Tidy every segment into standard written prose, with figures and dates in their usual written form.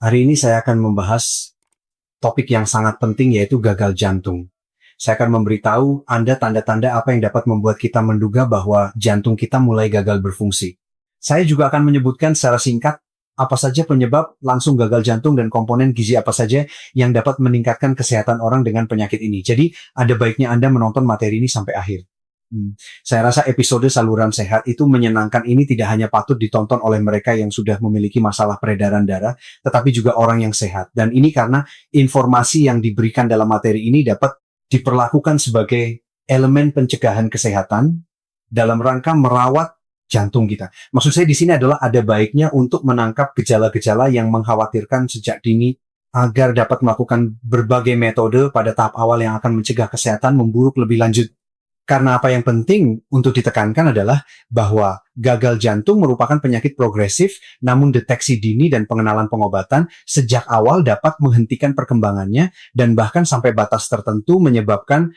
Hari ini saya akan membahas topik yang sangat penting yaitu gagal jantung. Saya akan memberitahu Anda tanda-tanda apa yang dapat membuat kita menduga bahwa jantung kita mulai gagal berfungsi. Saya juga akan menyebutkan secara singkat apa saja penyebab langsung gagal jantung dan komponen gizi apa saja yang dapat meningkatkan kesehatan orang dengan penyakit ini. Jadi ada baiknya Anda menonton materi ini sampai akhir. Saya rasa episode saluran sehat itu menyenangkan ini tidak hanya patut ditonton oleh mereka yang sudah memiliki masalah peredaran darah, tetapi juga orang yang sehat. Dan ini karena informasi yang diberikan dalam materi ini dapat diperlakukan sebagai elemen pencegahan kesehatan dalam rangka merawat jantung kita. Maksud saya di sini adalah ada baiknya untuk menangkap gejala-gejala yang mengkhawatirkan sejak dini agar dapat melakukan berbagai metode pada tahap awal yang akan mencegah kesehatan memburuk lebih lanjut. Karena apa yang penting untuk ditekankan adalah bahwa gagal jantung merupakan penyakit progresif, namun deteksi dini dan pengenalan pengobatan sejak awal dapat menghentikan perkembangannya dan bahkan sampai batas tertentu menyebabkan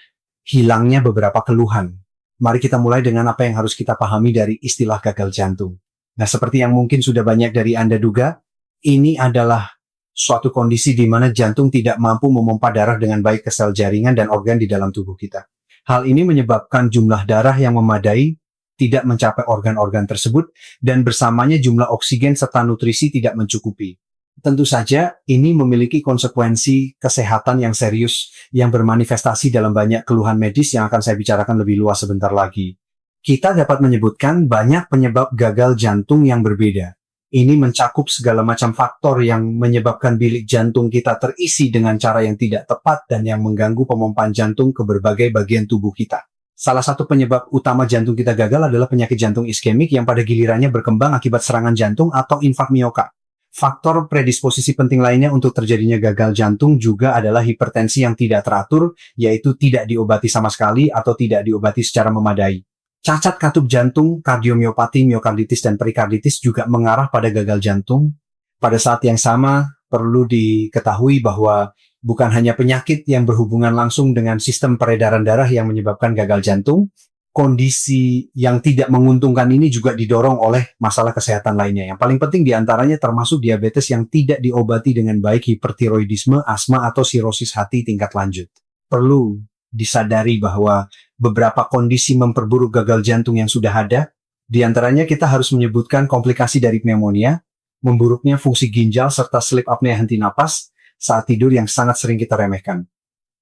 hilangnya beberapa keluhan. Mari kita mulai dengan apa yang harus kita pahami dari istilah gagal jantung. Nah, seperti yang mungkin sudah banyak dari Anda duga, ini adalah suatu kondisi di mana jantung tidak mampu memompa darah dengan baik ke sel jaringan dan organ di dalam tubuh kita. Hal ini menyebabkan jumlah darah yang memadai tidak mencapai organ-organ tersebut dan bersamanya jumlah oksigen serta nutrisi tidak mencukupi. Tentu saja ini memiliki konsekuensi kesehatan yang serius yang bermanifestasi dalam banyak keluhan medis yang akan saya bicarakan lebih luas sebentar lagi. Kita dapat menyebutkan banyak penyebab gagal jantung yang berbeda. Ini mencakup segala macam faktor yang menyebabkan bilik jantung kita terisi dengan cara yang tidak tepat dan yang mengganggu pemompaan jantung ke berbagai bagian tubuh kita. Salah satu penyebab utama jantung kita gagal adalah penyakit jantung iskemik yang pada gilirannya berkembang akibat serangan jantung atau infak miokard. Faktor predisposisi penting lainnya untuk terjadinya gagal jantung juga adalah hipertensi yang tidak teratur, yaitu tidak diobati sama sekali atau tidak diobati secara memadai. Cacat katup jantung, kardiomiopati, miokarditis, dan perikarditis juga mengarah pada gagal jantung. Pada saat yang sama, perlu diketahui bahwa bukan hanya penyakit yang berhubungan langsung dengan sistem peredaran darah yang menyebabkan gagal jantung, kondisi yang tidak menguntungkan ini juga didorong oleh masalah kesehatan lainnya. Yang paling penting diantaranya termasuk diabetes yang tidak diobati dengan baik, hipertiroidisme, asma, atau sirosis hati tingkat lanjut. Perlu disadari bahwa beberapa kondisi memperburuk gagal jantung yang sudah ada. Di antaranya kita harus menyebutkan komplikasi dari pneumonia, memburuknya fungsi ginjal, serta sleep apnea henti napas saat tidur yang sangat sering kita remehkan.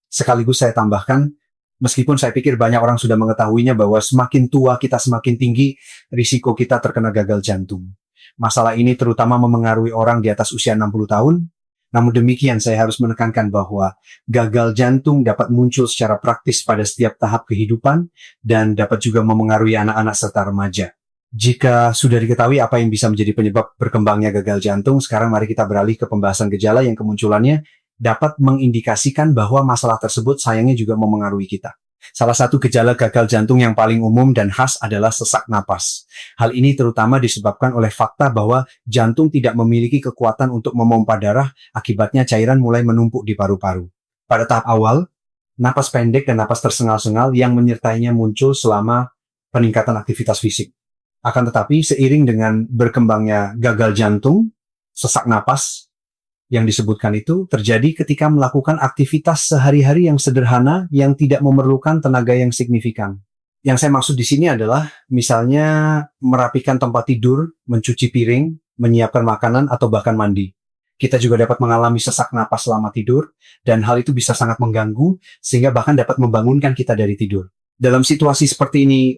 Sekaligus saya tambahkan, meskipun saya pikir banyak orang sudah mengetahuinya bahwa semakin tua kita semakin tinggi risiko kita terkena gagal jantung. Masalah ini terutama memengaruhi orang di atas usia 60 tahun, namun demikian saya harus menekankan bahwa gagal jantung dapat muncul secara praktis pada setiap tahap kehidupan dan dapat juga memengaruhi anak-anak serta remaja. Jika sudah diketahui apa yang bisa menjadi penyebab berkembangnya gagal jantung, sekarang mari kita beralih ke pembahasan gejala yang kemunculannya dapat mengindikasikan bahwa masalah tersebut sayangnya juga memengaruhi kita. Salah satu gejala gagal jantung yang paling umum dan khas adalah sesak napas. Hal ini terutama disebabkan oleh fakta bahwa jantung tidak memiliki kekuatan untuk memompa darah, akibatnya cairan mulai menumpuk di paru-paru. Pada tahap awal, napas pendek dan napas tersengal-sengal yang menyertainya muncul selama peningkatan aktivitas fisik. Akan tetapi, seiring dengan berkembangnya gagal jantung, sesak napas yang disebutkan itu terjadi ketika melakukan aktivitas sehari-hari yang sederhana yang tidak memerlukan tenaga yang signifikan. Yang saya maksud di sini adalah misalnya merapikan tempat tidur, mencuci piring, menyiapkan makanan, atau bahkan mandi. Kita juga dapat mengalami sesak napas selama tidur, dan hal itu bisa sangat mengganggu, sehingga bahkan dapat membangunkan kita dari tidur. Dalam situasi seperti ini,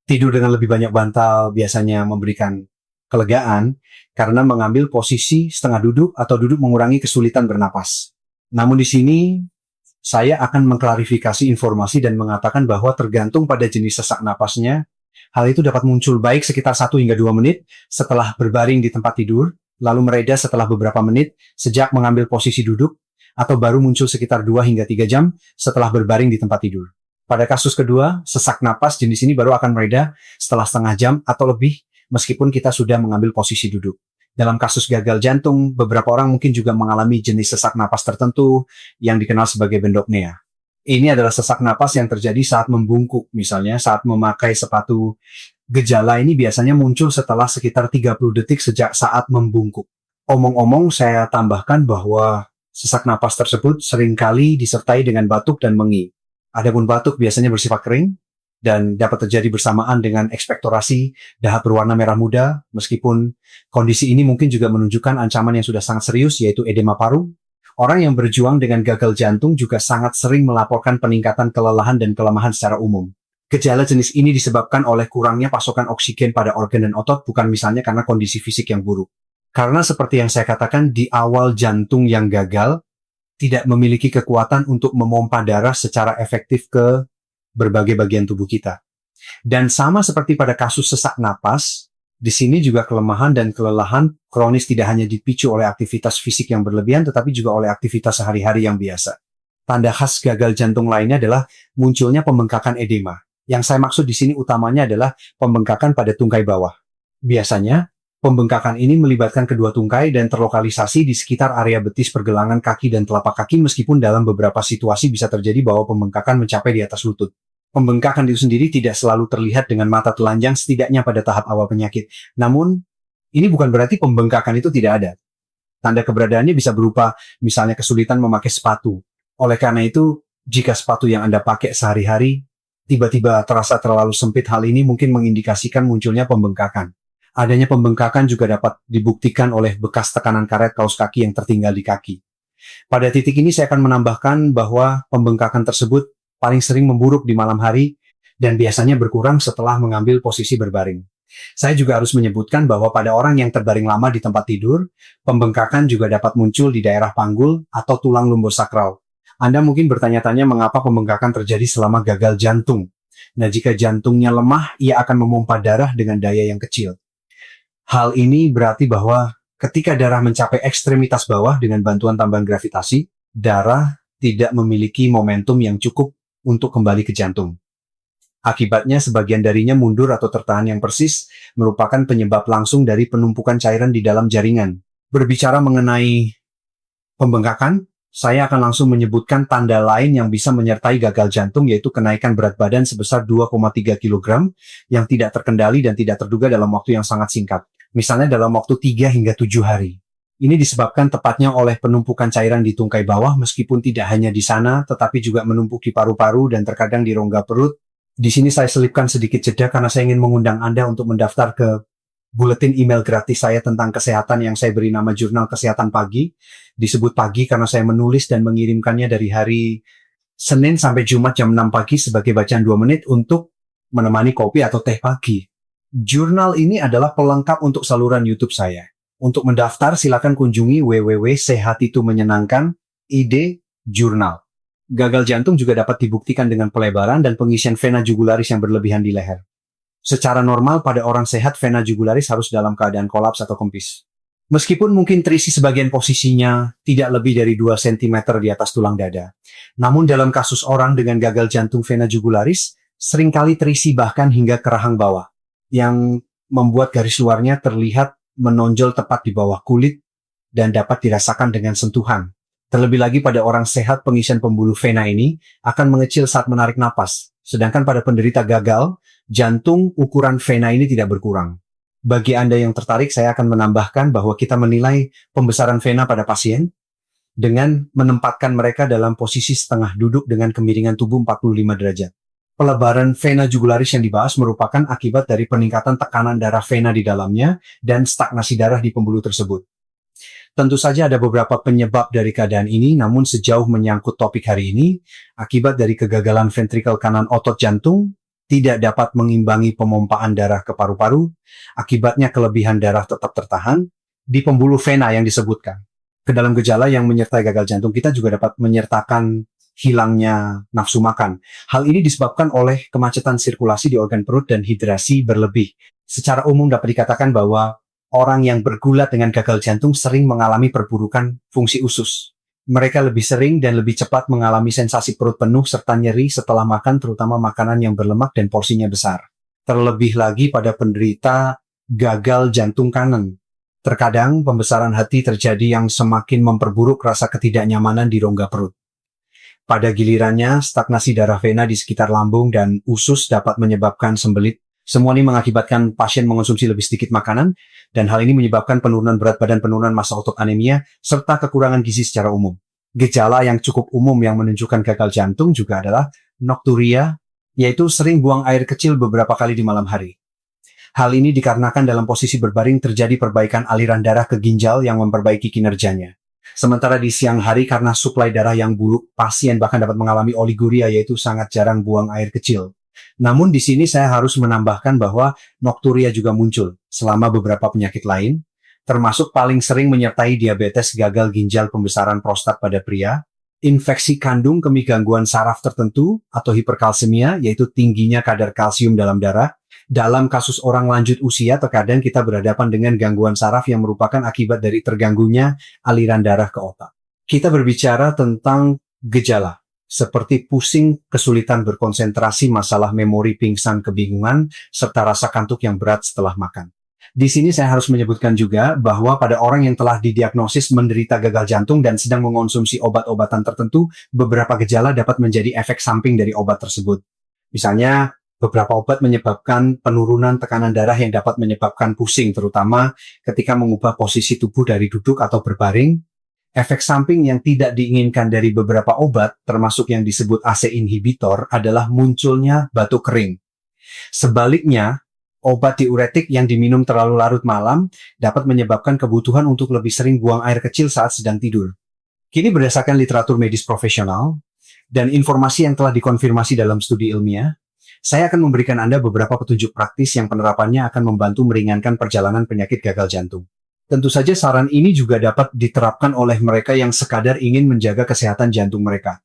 tidur dengan lebih banyak bantal biasanya memberikan kelegaan karena mengambil posisi setengah duduk atau duduk mengurangi kesulitan bernapas. Namun di sini saya akan mengklarifikasi informasi dan mengatakan bahwa tergantung pada jenis sesak napasnya, hal itu dapat muncul baik sekitar 1 hingga 2 menit setelah berbaring di tempat tidur, lalu mereda setelah beberapa menit sejak mengambil posisi duduk, atau baru muncul sekitar 2 hingga 3 jam setelah berbaring di tempat tidur. Pada kasus kedua, sesak napas jenis ini baru akan mereda setelah setengah jam atau lebih meskipun kita sudah mengambil posisi duduk. Dalam kasus gagal jantung, beberapa orang mungkin juga mengalami jenis sesak napas tertentu yang dikenal sebagai bendopnea. Ini adalah sesak napas yang terjadi saat membungkuk, misalnya saat memakai sepatu. Gejala ini biasanya muncul setelah sekitar 30 detik sejak saat membungkuk. Omong-omong, saya tambahkan bahwa sesak napas tersebut seringkali disertai dengan batuk dan mengi. Adapun batuk biasanya bersifat kering dan dapat terjadi bersamaan dengan ekspektorasi dahak berwarna merah muda, meskipun kondisi ini mungkin juga menunjukkan ancaman yang sudah sangat serius, yaitu edema paru. Orang yang berjuang dengan gagal jantung juga sangat sering melaporkan peningkatan kelelahan dan kelemahan secara umum. Gejala jenis ini disebabkan oleh kurangnya pasokan oksigen pada organ dan otot, bukan misalnya karena kondisi fisik yang buruk. Karena seperti yang saya katakan di awal, jantung yang gagal tidak memiliki kekuatan untuk memompa darah secara efektif ke berbagai bagian tubuh kita. Dan sama seperti pada kasus sesak napas, di sini juga kelemahan dan kelelahan kronis tidak hanya dipicu oleh aktivitas fisik yang berlebihan, tetapi juga oleh aktivitas sehari-hari yang biasa. Tanda khas gagal jantung lainnya adalah munculnya pembengkakan edema. Yang saya maksud di sini utamanya adalah pembengkakan pada tungkai bawah. Biasanya, pembengkakan ini melibatkan kedua tungkai dan terlokalisasi di sekitar area betis, pergelangan kaki, dan telapak kaki, meskipun dalam beberapa situasi bisa terjadi bahwa pembengkakan mencapai di atas lutut. Pembengkakan itu sendiri tidak selalu terlihat dengan mata telanjang, setidaknya pada tahap awal penyakit. Namun, ini bukan berarti pembengkakan itu tidak ada. Tanda keberadaannya bisa berupa misalnya kesulitan memakai sepatu. Oleh karena itu, jika sepatu yang Anda pakai sehari-hari tiba-tiba terasa terlalu sempit, hal ini mungkin mengindikasikan munculnya pembengkakan. Adanya pembengkakan juga dapat dibuktikan oleh bekas tekanan karet kaos kaki yang tertinggal di kaki. Pada titik ini saya akan menambahkan bahwa pembengkakan tersebut paling sering memburuk di malam hari dan biasanya berkurang setelah mengambil posisi berbaring. Saya juga harus menyebutkan bahwa pada orang yang terbaring lama di tempat tidur, pembengkakan juga dapat muncul di daerah panggul atau tulang lumbosakral. Anda mungkin bertanya-tanya mengapa pembengkakan terjadi selama gagal jantung. Nah, jika jantungnya lemah, ia akan memompa darah dengan daya yang kecil. Hal ini berarti bahwa ketika darah mencapai ekstremitas bawah dengan bantuan tambahan gravitasi, darah tidak memiliki momentum yang cukup untuk kembali ke jantung. Akibatnya, sebagian darinya mundur atau tertahan, yang persis merupakan penyebab langsung dari penumpukan cairan di dalam jaringan. Berbicara mengenai pembengkakan, saya akan langsung menyebutkan tanda lain yang bisa menyertai gagal jantung, yaitu kenaikan berat badan sebesar 2,3 kg yang tidak terkendali dan tidak terduga dalam waktu yang sangat singkat. Misalnya dalam waktu 3 hingga 7 hari. Ini disebabkan tepatnya oleh penumpukan cairan di tungkai bawah, meskipun tidak hanya di sana, tetapi juga menumpuk di paru-paru dan terkadang di rongga perut. Di sini saya selipkan sedikit jeda karena saya ingin mengundang Anda untuk mendaftar ke buletin email gratis saya tentang kesehatan yang saya beri nama Jurnal Kesehatan Pagi. Disebut pagi karena saya menulis dan mengirimkannya dari hari Senin sampai Jumat jam 6 pagi sebagai bacaan 2 menit untuk menemani kopi atau teh pagi. Jurnal ini adalah pelengkap untuk saluran YouTube saya. Untuk mendaftar, silakan kunjungi www.sehatitumenyenangkan.id jurnal. Gagal jantung juga dapat dibuktikan dengan pelebaran dan pengisian vena jugularis yang berlebihan di leher. Secara normal, pada orang sehat, vena jugularis harus dalam keadaan kolaps atau kempis. Meskipun mungkin terisi sebagian posisinya tidak lebih dari 2 cm di atas tulang dada. Namun dalam kasus orang dengan gagal jantung, vena jugularis seringkali terisi bahkan hingga ke rahang bawah, yang membuat garis luarnya terlihat menonjol tepat di bawah kulit dan dapat dirasakan dengan sentuhan. Terlebih lagi pada orang sehat, pengisian pembuluh vena ini akan mengecil saat menarik napas. Sedangkan pada penderita gagal jantung, ukuran vena ini tidak berkurang. Bagi Anda yang tertarik, saya akan menambahkan bahwa kita menilai pembesaran vena pada pasien dengan menempatkan mereka dalam posisi setengah duduk dengan kemiringan tubuh 45 derajat. Pelebaran vena jugularis yang dibahas merupakan akibat dari peningkatan tekanan darah vena di dalamnya dan stagnasi darah di pembuluh tersebut. Tentu saja ada beberapa penyebab dari keadaan ini, namun sejauh menyangkut topik hari ini, akibat dari kegagalan ventrikel kanan otot jantung, tidak dapat mengimbangi pemompaan darah ke paru-paru, akibatnya kelebihan darah tetap tertahan di pembuluh vena yang disebutkan. Ke dalam gejala yang menyertai gagal jantung, kita juga dapat menyertakan hilangnya nafsu makan. Hal ini disebabkan oleh kemacetan sirkulasi di organ perut dan hidrasi berlebih. Secara umum dapat dikatakan bahwa orang yang bergulat dengan gagal jantung sering mengalami perburukan fungsi usus. Mereka lebih sering dan lebih cepat mengalami sensasi perut penuh serta nyeri setelah makan, terutama makanan yang berlemak dan porsinya besar. Terlebih lagi pada penderita gagal jantung kanan. Terkadang pembesaran hati terjadi yang semakin memperburuk rasa ketidaknyamanan di rongga perut. Pada gilirannya, stagnasi darah vena di sekitar lambung dan usus dapat menyebabkan sembelit Semua ini mengakibatkan pasien mengonsumsi lebih sedikit makanan, dan hal ini menyebabkan penurunan berat badan, penurunan massa otot, anemia, serta kekurangan gizi secara umum. Gejala yang cukup umum yang menunjukkan gagal jantung juga adalah nokturia, yaitu sering buang air kecil beberapa kali di malam hari. Hal ini dikarenakan dalam posisi berbaring terjadi perbaikan aliran darah ke ginjal yang memperbaiki kinerjanya. Sementara di siang hari karena suplai darah yang buruk, pasien bahkan dapat mengalami oliguria, yaitu sangat jarang buang air kecil. Namun di sini saya harus menambahkan bahwa nokturia juga muncul selama beberapa penyakit lain, termasuk paling sering menyertai diabetes, gagal ginjal, pembesaran prostat pada pria, infeksi kandung, kemih, gangguan saraf tertentu, atau hiperkalsemia, yaitu tingginya kadar kalsium dalam darah. Dalam kasus orang lanjut usia, terkadang kita berhadapan dengan gangguan saraf yang merupakan akibat dari terganggunya aliran darah ke otak. Kita berbicara tentang gejala, seperti pusing, kesulitan berkonsentrasi, masalah memori, pingsan, kebingungan, serta rasa kantuk yang berat setelah makan. Di sini saya harus menyebutkan juga bahwa pada orang yang telah didiagnosis menderita gagal jantung dan sedang mengonsumsi obat-obatan tertentu, beberapa gejala dapat menjadi efek samping dari obat tersebut. Misalnya, beberapa obat menyebabkan penurunan tekanan darah yang dapat menyebabkan pusing, terutama ketika mengubah posisi tubuh dari duduk atau berbaring. Efek samping yang tidak diinginkan dari beberapa obat, termasuk yang disebut ACE inhibitor, adalah munculnya batuk kering. Sebaliknya, obat diuretik yang diminum terlalu larut malam dapat menyebabkan kebutuhan untuk lebih sering buang air kecil saat sedang tidur. Kini berdasarkan literatur medis profesional dan informasi yang telah dikonfirmasi dalam studi ilmiah, saya akan memberikan Anda beberapa petunjuk praktis yang penerapannya akan membantu meringankan perjalanan penyakit gagal jantung. Tentu saja saran ini juga dapat diterapkan oleh mereka yang sekadar ingin menjaga kesehatan jantung mereka.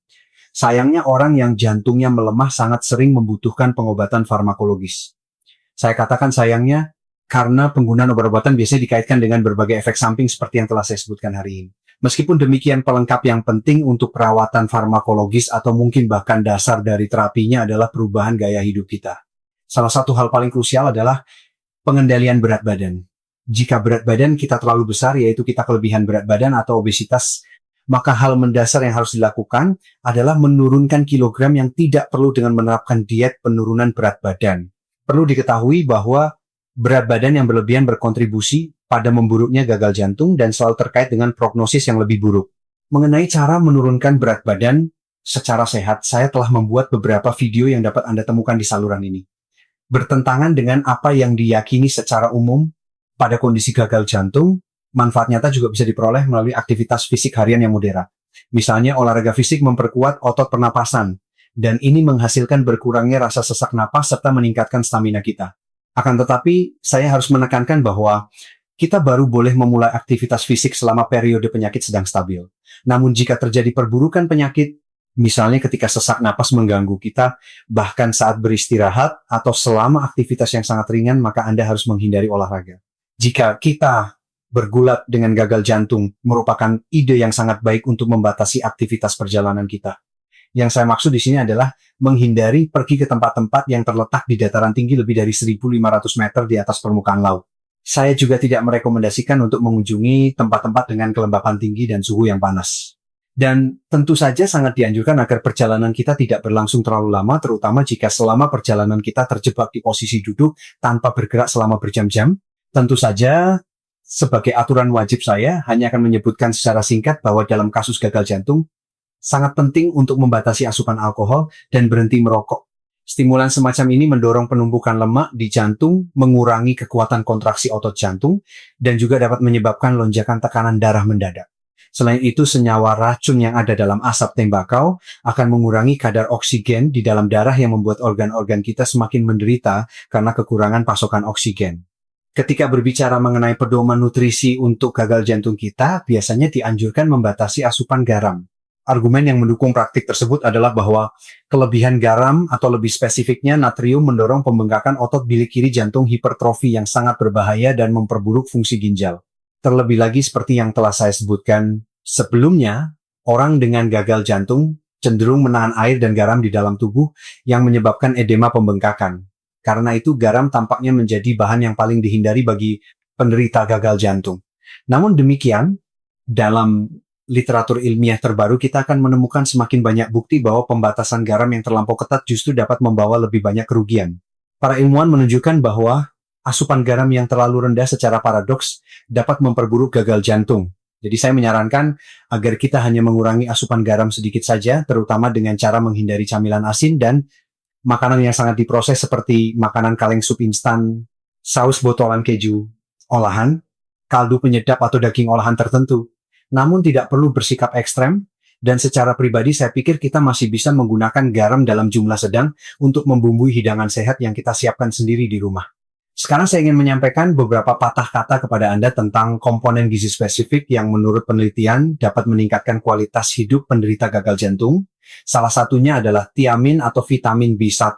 Sayangnya orang yang jantungnya melemah sangat sering membutuhkan pengobatan farmakologis. Saya katakan sayangnya karena penggunaan obat-obatan biasanya dikaitkan dengan berbagai efek samping seperti yang telah saya sebutkan hari ini. Meskipun demikian, pelengkap yang penting untuk perawatan farmakologis atau mungkin bahkan dasar dari terapinya adalah perubahan gaya hidup kita. Salah satu hal paling krusial adalah pengendalian berat badan. Jika berat badan kita terlalu besar, yaitu kita kelebihan berat badan atau obesitas, maka hal mendasar yang harus dilakukan adalah menurunkan kilogram yang tidak perlu dengan menerapkan diet penurunan berat badan. Perlu diketahui bahwa berat badan yang berlebihan berkontribusi pada memburuknya gagal jantung dan selalu terkait dengan prognosis yang lebih buruk. Mengenai cara menurunkan berat badan secara sehat, saya telah membuat beberapa video yang dapat Anda temukan di saluran ini. Bertentangan dengan apa yang diyakini secara umum pada kondisi gagal jantung, manfaat nyata juga bisa diperoleh melalui aktivitas fisik harian yang moderat. Misalnya olahraga fisik memperkuat otot pernapasan, dan ini menghasilkan berkurangnya rasa sesak napas serta meningkatkan stamina kita. Akan tetapi, saya harus menekankan bahwa kita baru boleh memulai aktivitas fisik selama periode penyakit sedang stabil. Namun jika terjadi perburukan penyakit, misalnya ketika sesak napas mengganggu kita, bahkan saat beristirahat atau selama aktivitas yang sangat ringan, maka Anda harus menghindari olahraga. Jika kita bergulat dengan gagal jantung, merupakan ide yang sangat baik untuk membatasi aktivitas perjalanan kita. Yang saya maksud di sini adalah menghindari pergi ke tempat-tempat yang terletak di dataran tinggi lebih dari 1.500 meter di atas permukaan laut. Saya juga tidak merekomendasikan untuk mengunjungi tempat-tempat dengan kelembapan tinggi dan suhu yang panas. Dan tentu saja sangat dianjurkan agar perjalanan kita tidak berlangsung terlalu lama, terutama jika selama perjalanan kita terjebak di posisi duduk tanpa bergerak selama berjam-jam. Tentu saja, sebagai aturan wajib saya hanya akan menyebutkan secara singkat bahwa dalam kasus gagal jantung, sangat penting untuk membatasi asupan alkohol dan berhenti merokok. Stimulan semacam ini mendorong penumpukan lemak di jantung, mengurangi kekuatan kontraksi otot jantung, dan juga dapat menyebabkan lonjakan tekanan darah mendadak. Selain itu, senyawa racun yang ada dalam asap tembakau akan mengurangi kadar oksigen di dalam darah yang membuat organ-organ kita semakin menderita karena kekurangan pasokan oksigen. Ketika berbicara mengenai pedoman nutrisi untuk gagal jantung kita, biasanya dianjurkan membatasi asupan garam. Argumen yang mendukung praktik tersebut adalah bahwa kelebihan garam atau lebih spesifiknya natrium mendorong pembengkakan otot bilik kiri jantung hipertrofi yang sangat berbahaya dan memperburuk fungsi ginjal. Terlebih lagi seperti yang telah saya sebutkan sebelumnya, orang dengan gagal jantung cenderung menahan air dan garam di dalam tubuh yang menyebabkan edema pembengkakan. Karena itu garam tampaknya menjadi bahan yang paling dihindari bagi penderita gagal jantung. Namun demikian, dalam literatur ilmiah terbaru kita akan menemukan semakin banyak bukti bahwa pembatasan garam yang terlampau ketat justru dapat membawa lebih banyak kerugian. Para ilmuwan menunjukkan bahwa asupan garam yang terlalu rendah secara paradoks dapat memperburuk gagal jantung. Jadi saya menyarankan agar kita hanya mengurangi asupan garam sedikit saja, terutama dengan cara menghindari camilan asin dan makanan yang sangat diproses seperti makanan kaleng sup instan, saus botolan keju olahan, kaldu penyedap atau daging olahan tertentu. Namun tidak perlu bersikap ekstrem, dan secara pribadi saya pikir kita masih bisa menggunakan garam dalam jumlah sedang untuk membumbui hidangan sehat yang kita siapkan sendiri di rumah. Sekarang saya ingin menyampaikan beberapa patah kata kepada Anda tentang komponen gizi spesifik yang menurut penelitian dapat meningkatkan kualitas hidup penderita gagal jantung. Salah satunya adalah tiamin atau vitamin B1.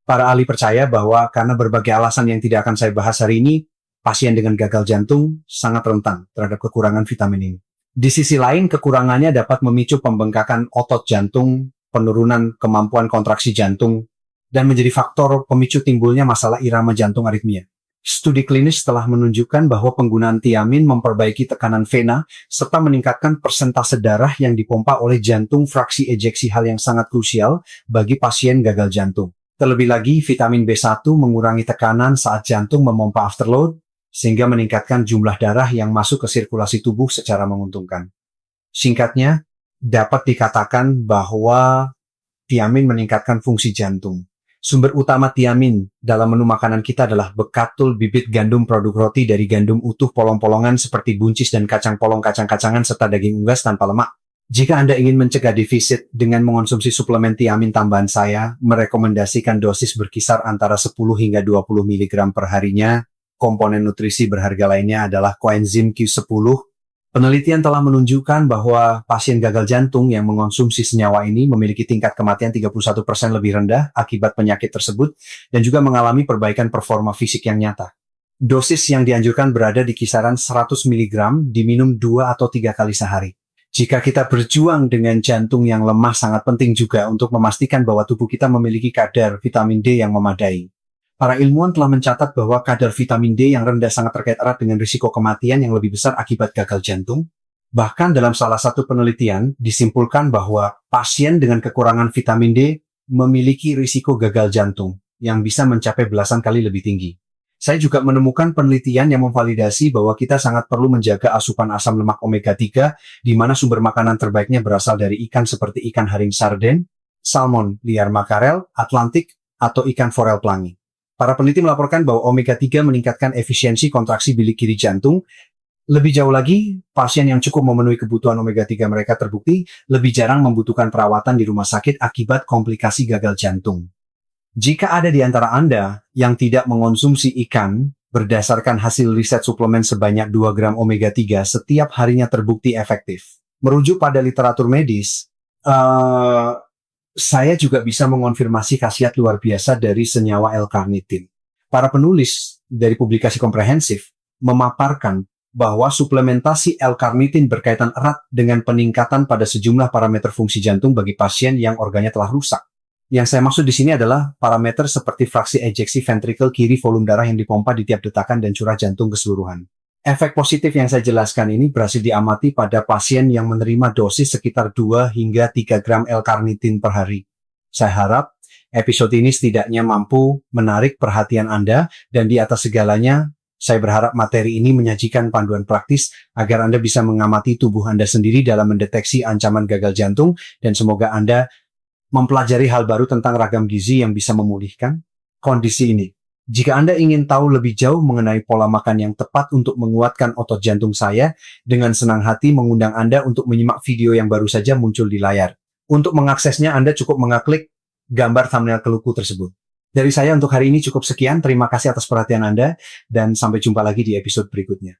Para ahli percaya bahwa karena berbagai alasan yang tidak akan saya bahas hari ini, pasien dengan gagal jantung sangat rentan terhadap kekurangan vitamin ini. Di sisi lain, kekurangannya dapat memicu pembengkakan otot jantung, penurunan kemampuan kontraksi jantung, dan menjadi faktor pemicu timbulnya masalah irama jantung aritmia. Studi klinis telah menunjukkan bahwa penggunaan tiamin memperbaiki tekanan vena serta meningkatkan persentase darah yang dipompa oleh jantung fraksi ejeksi, hal yang sangat krusial bagi pasien gagal jantung. Terlebih lagi, vitamin B1 mengurangi tekanan saat jantung memompa afterload, sehingga meningkatkan jumlah darah yang masuk ke sirkulasi tubuh secara menguntungkan. Singkatnya, dapat dikatakan bahwa tiamin meningkatkan fungsi jantung. Sumber utama tiamin dalam menu makanan kita adalah bekatul bibit gandum produk roti dari gandum utuh polong-polongan seperti buncis dan kacang polong kacang-kacangan serta daging unggas tanpa lemak. Jika Anda ingin mencegah defisit dengan mengonsumsi suplemen tiamin tambahan, saya merekomendasikan dosis berkisar antara 10 hingga 20 mg per harinya. Komponen nutrisi berharga lainnya adalah koenzim Q10. Penelitian telah menunjukkan bahwa pasien gagal jantung yang mengonsumsi senyawa ini memiliki tingkat kematian 31% lebih rendah akibat penyakit tersebut dan juga mengalami perbaikan performa fisik yang nyata. Dosis yang dianjurkan berada di kisaran 100 mg diminum 2 atau 3 kali sehari. Jika kita berjuang dengan jantung yang lemah, sangat penting juga untuk memastikan bahwa tubuh kita memiliki kadar vitamin D yang memadai. Para ilmuwan telah mencatat bahwa kadar vitamin D yang rendah sangat terkait erat dengan risiko kematian yang lebih besar akibat gagal jantung. Bahkan dalam salah satu penelitian disimpulkan bahwa pasien dengan kekurangan vitamin D memiliki risiko gagal jantung yang bisa mencapai belasan kali lebih tinggi. Saya juga menemukan penelitian yang memvalidasi bahwa kita sangat perlu menjaga asupan asam lemak omega 3, di mana sumber makanan terbaiknya berasal dari ikan seperti ikan haring sarden, salmon liar makarel, atlantik, atau ikan forel pelangi. Para peneliti melaporkan bahwa omega 3 meningkatkan efisiensi kontraksi bilik kiri jantung. Lebih jauh lagi, pasien yang cukup memenuhi kebutuhan omega 3 mereka terbukti lebih jarang membutuhkan perawatan di rumah sakit akibat komplikasi gagal jantung. Jika ada di antara Anda yang tidak mengonsumsi ikan, berdasarkan hasil riset suplemen sebanyak 2 gram omega 3 setiap harinya terbukti efektif. Merujuk pada literatur medis, saya juga bisa mengonfirmasi khasiat luar biasa dari senyawa L-karnitin. Para penulis dari publikasi komprehensif memaparkan bahwa suplementasi L-karnitin berkaitan erat dengan peningkatan pada sejumlah parameter fungsi jantung bagi pasien yang organnya telah rusak. Yang saya maksud di sini adalah parameter seperti fraksi ejeksi ventrikel kiri, volume darah yang dipompa di tiap detakan, dan curah jantung keseluruhan. Efek positif yang saya jelaskan ini berhasil diamati pada pasien yang menerima dosis sekitar 2 hingga 3 gram L-karnitin per hari. Saya harap episode ini setidaknya mampu menarik perhatian Anda, dan di atas segalanya, saya berharap materi ini menyajikan panduan praktis agar Anda bisa mengamati tubuh Anda sendiri dalam mendeteksi ancaman gagal jantung, dan semoga Anda mempelajari hal baru tentang ragam gizi yang bisa memulihkan kondisi ini. Jika Anda ingin tahu lebih jauh mengenai pola makan yang tepat untuk menguatkan otot jantung, saya dengan senang hati mengundang Anda untuk menyimak video yang baru saja muncul di layar. Untuk mengaksesnya, Anda cukup mengklik gambar thumbnail keluku tersebut. Dari saya untuk hari ini cukup sekian. Terima kasih atas perhatian Anda, dan sampai jumpa lagi di episode berikutnya.